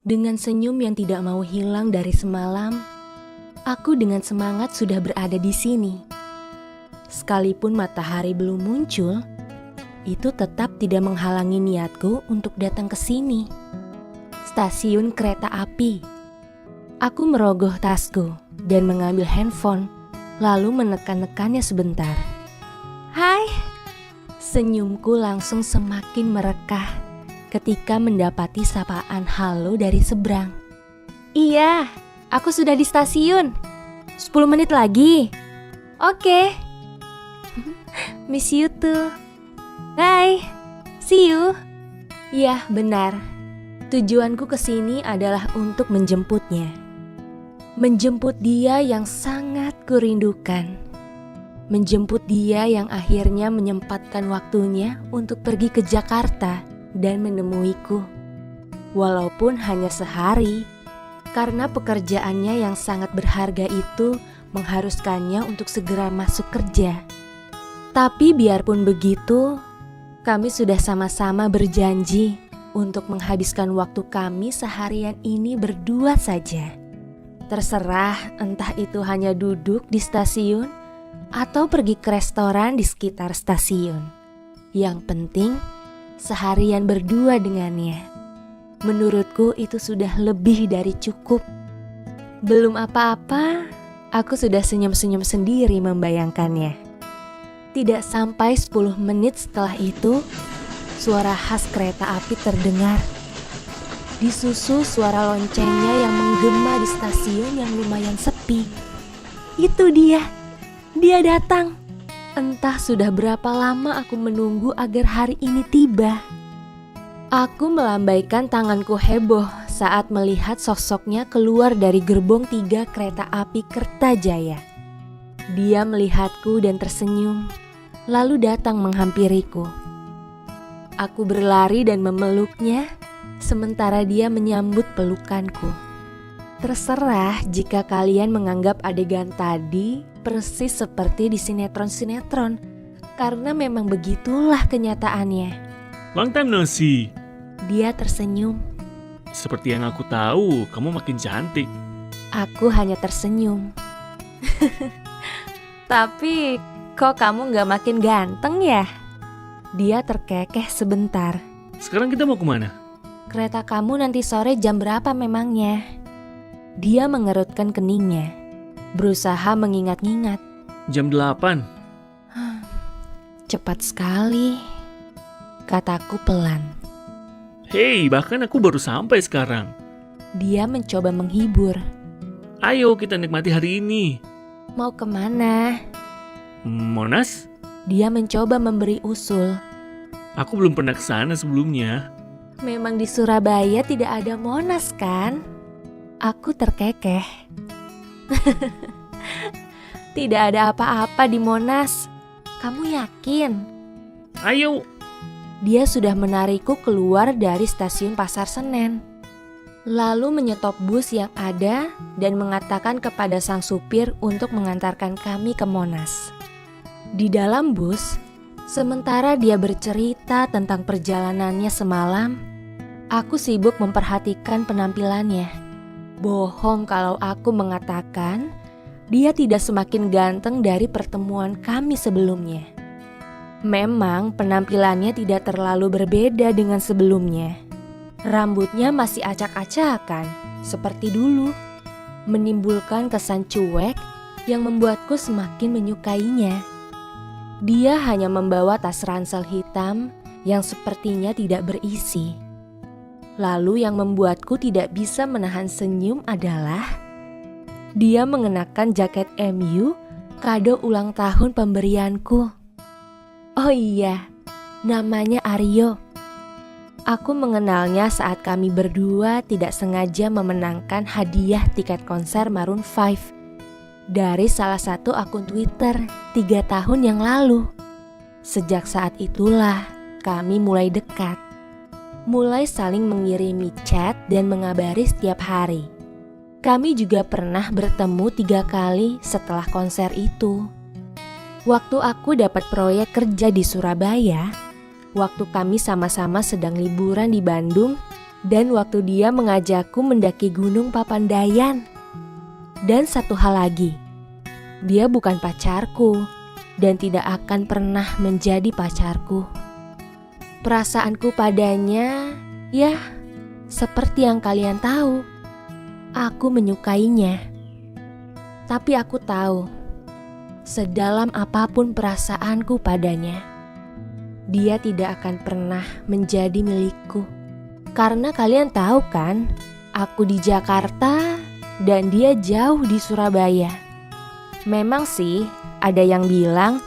Dengan senyum yang tidak mau hilang dari semalam, aku dengan semangat sudah berada di sini. Sekalipun matahari belum muncul, itu tetap tidak menghalangi niatku untuk datang ke sini. Stasiun kereta api. Aku merogoh tasku dan mengambil handphone, lalu menekan-nekannya sebentar. Hai, senyumku langsung semakin merekah ketika mendapati sapaan halo dari seberang. Iya, aku sudah di stasiun. 10 menit lagi. Oke. Miss you too. Bye. See you. Iya, benar. Tujuanku ke sini adalah untuk menjemputnya. Menjemput dia yang sangat kurindukan. Menjemput dia yang akhirnya menyempatkan waktunya untuk pergi ke Jakarta dan menemuiku. Walaupun hanya sehari, karena pekerjaannya yang sangat berharga itu mengharuskannya untuk segera masuk kerja. Tapi biarpun begitu, kami sudah sama-sama berjanji untuk menghabiskan waktu kami seharian ini berdua saja. Terserah entah itu hanya duduk di stasiun atau pergi ke restoran di sekitar stasiun. Yang penting seharian berdua dengannya. Menurutku itu sudah lebih dari cukup. Belum apa-apa, aku sudah senyum-senyum sendiri membayangkannya. Tidak sampai 10 menit setelah itu, suara khas kereta api terdengar. Disusul suara loncengnya yang menggema di stasiun yang lumayan sepi. Itu dia datang. Entah sudah berapa lama aku menunggu agar hari ini tiba. Aku melambaikan tanganku heboh saat melihat sosoknya keluar dari gerbong 3 kereta api Kertajaya. Dia melihatku dan tersenyum, lalu datang menghampiriku. Aku berlari dan memeluknya, sementara dia menyambut pelukanku. Terserah jika kalian menganggap adegan tadi persis seperti di sinetron-sinetron, karena memang begitulah kenyataannya. Long time no see. Dia tersenyum. Seperti yang aku tahu, kamu makin cantik. Aku hanya tersenyum. Tapi kok kamu gak makin ganteng ya? Dia terkekeh sebentar. Sekarang kita mau kemana? Kereta kamu nanti sore jam berapa memangnya? Dia mengerutkan keningnya, berusaha mengingat-ingat. Jam 8. Cepat sekali, kataku pelan. Hei, bahkan aku baru sampai sekarang. Dia mencoba menghibur. Ayo kita nikmati hari ini. Mau kemana? Monas? Dia mencoba memberi usul. Aku belum pernah ke sana sebelumnya. Memang di Surabaya tidak ada Monas kan? Aku terkekeh. Tidak ada apa-apa di Monas. Kamu yakin? Ayo. Dia sudah menarikku keluar dari stasiun Pasar Senen. Lalu menyetop bus yang ada dan mengatakan kepada sang supir untuk mengantarkan kami ke Monas. Di dalam bus, sementara dia bercerita tentang perjalanannya semalam, aku sibuk memperhatikan penampilannya. Bohong kalau aku mengatakan dia tidak semakin ganteng dari pertemuan kami sebelumnya. Memang penampilannya tidak terlalu berbeda dengan sebelumnya. Rambutnya masih acak-acakan seperti dulu, menimbulkan kesan cuek yang membuatku semakin menyukainya. Dia hanya membawa tas ransel hitam yang sepertinya tidak berisi. Lalu yang membuatku tidak bisa menahan senyum adalah dia mengenakan jaket MU kado ulang tahun pemberianku. Oh iya, namanya Aryo. Aku mengenalnya saat kami berdua tidak sengaja memenangkan hadiah tiket konser Maroon 5 dari salah satu akun Twitter 3 tahun yang lalu. Sejak saat itulah kami mulai dekat. Mulai saling mengirimi chat dan mengabari setiap hari. Kami juga pernah bertemu 3 kali setelah konser itu. Waktu aku dapat proyek kerja di Surabaya, waktu kami sama-sama sedang liburan di Bandung, Dan waktu dia mengajakku mendaki Gunung Papandayan. Dan satu hal lagi, dia bukan pacarku dan tidak akan pernah menjadi pacarku. Perasaanku padanya, ya, seperti yang kalian tahu, aku menyukainya. Tapi aku tahu, sedalam apapun perasaanku padanya, dia tidak akan pernah menjadi milikku. Karena kalian tahu kan, aku di Jakarta dan dia jauh di Surabaya. Memang sih, ada yang bilang,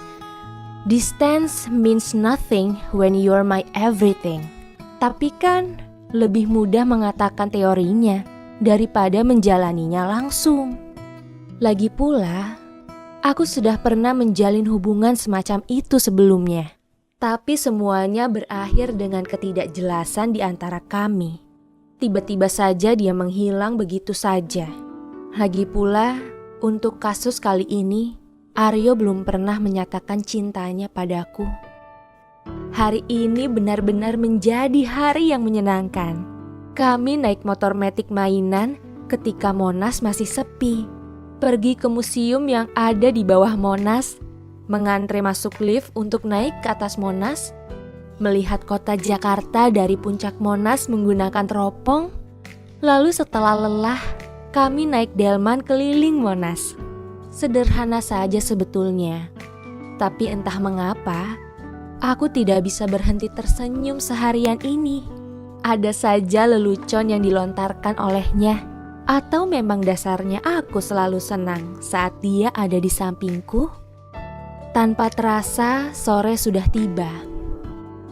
distance means nothing when you're my everything. Tapi kan, lebih mudah mengatakan teorinya daripada menjalaninya langsung. Lagi pula, aku sudah pernah menjalin hubungan semacam itu sebelumnya. Tapi semuanya berakhir dengan ketidakjelasan di antara kami. Tiba-tiba saja dia menghilang begitu saja. Lagi pula, untuk kasus kali ini, Aryo belum pernah menyatakan cintanya padaku. Hari ini benar-benar menjadi hari yang menyenangkan. Kami naik motor metik mainan ketika Monas masih sepi. Pergi ke museum yang ada di bawah Monas, mengantre masuk lift untuk naik ke atas Monas, melihat kota Jakarta dari puncak Monas menggunakan teropong, lalu setelah lelah, kami naik delman keliling Monas. Sederhana saja sebetulnya, tapi entah mengapa, aku tidak bisa berhenti tersenyum seharian ini. Ada saja lelucon yang dilontarkan olehnya, atau memang dasarnya aku selalu senang saat dia ada di sampingku. Tanpa terasa, sore sudah tiba.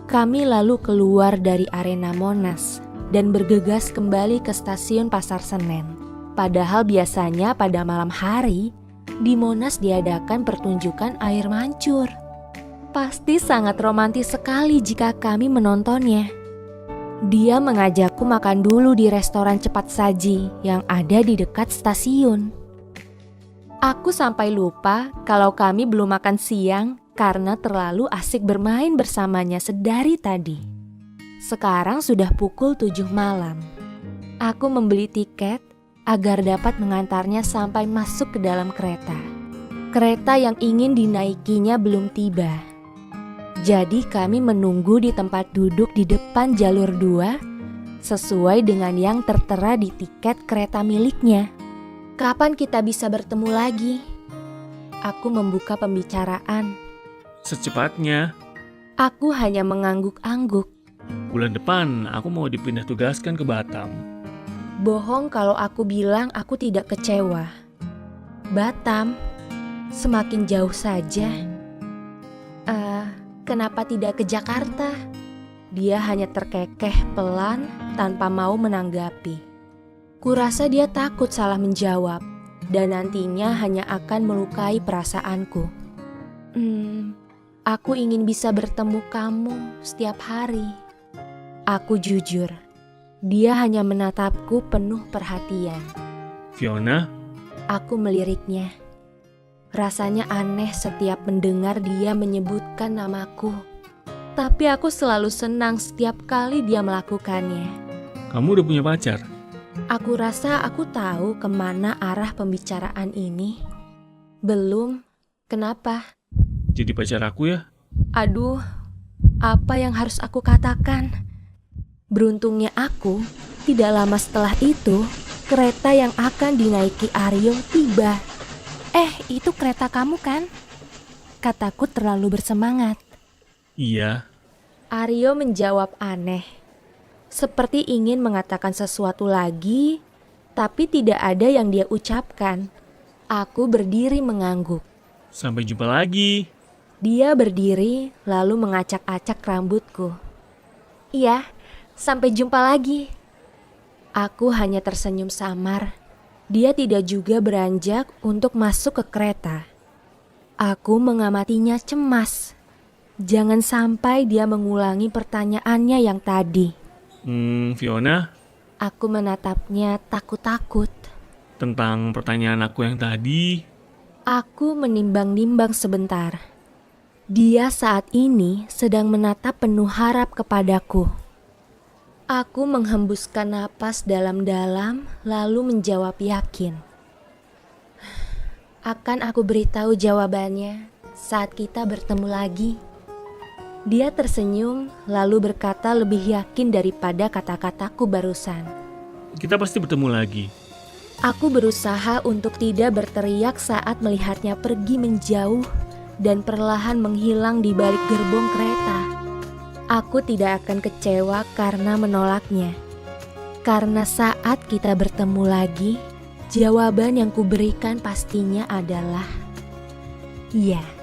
Kami lalu keluar dari arena Monas dan bergegas kembali ke stasiun Pasar Senen. Padahal biasanya pada malam hari, di Monas diadakan pertunjukan air mancur. Pasti sangat romantis sekali jika kami menontonnya. Dia mengajakku makan dulu di restoran cepat saji yang ada di dekat stasiun. Aku sampai lupa kalau kami belum makan siang karena terlalu asik bermain bersamanya sedari tadi. Sekarang sudah pukul 7 malam. Aku membeli tiket agar dapat mengantarnya sampai masuk ke dalam kereta. Kereta yang ingin dinaikinya belum tiba. Jadi kami menunggu di tempat duduk di depan jalur 2 sesuai dengan yang tertera di tiket kereta miliknya. Kapan kita bisa bertemu lagi? Aku membuka pembicaraan. Secepatnya. Aku hanya mengangguk-angguk. Bulan depan aku mau dipindah tugaskan ke Batam. Bohong kalau aku bilang aku tidak kecewa. Batam, semakin jauh saja. Kenapa tidak ke Jakarta? Dia hanya terkekeh pelan tanpa mau menanggapi. Kurasa dia takut salah menjawab dan nantinya hanya akan melukai perasaanku. Aku ingin bisa bertemu kamu setiap hari. Aku jujur, dia hanya menatapku penuh perhatian. Fiona? Aku meliriknya. Rasanya aneh setiap mendengar dia menyebutkan namaku. Tapi aku selalu senang setiap kali dia melakukannya. Kamu udah punya pacar? Aku rasa aku tahu kemana arah pembicaraan ini. Belum, kenapa? Jadi pacar aku ya? Aduh, apa yang harus aku katakan? Beruntungnya aku, tidak lama setelah itu, kereta yang akan dinaiki Aryo tiba. Itu kereta kamu kan? Kataku terlalu bersemangat. Iya. Aryo menjawab aneh. Seperti ingin mengatakan sesuatu lagi, tapi tidak ada yang dia ucapkan. Aku berdiri mengangguk. Sampai jumpa lagi. Dia berdiri lalu mengacak-acak rambutku. Iya, sampai jumpa lagi. Aku hanya tersenyum samar. Dia tidak juga beranjak untuk masuk ke kereta. Aku mengamatinya cemas. Jangan sampai dia mengulangi pertanyaannya yang tadi. Fiona? Aku menatapnya takut-takut. Tentang pertanyaan aku yang tadi. Aku menimbang-nimbang sebentar. Dia saat ini sedang menatap penuh harap kepadaku. Aku menghembuskan napas dalam-dalam lalu menjawab yakin. Akan aku beritahu jawabannya saat kita bertemu lagi. Dia tersenyum lalu berkata lebih yakin daripada kata-kataku barusan. Kita pasti bertemu lagi. Aku berusaha untuk tidak berteriak saat melihatnya pergi menjauh dan perlahan menghilang di balik gerbong kereta. Aku tidak akan kecewa karena menolaknya. Karena saat kita bertemu lagi, jawaban yang kuberikan pastinya adalah ya.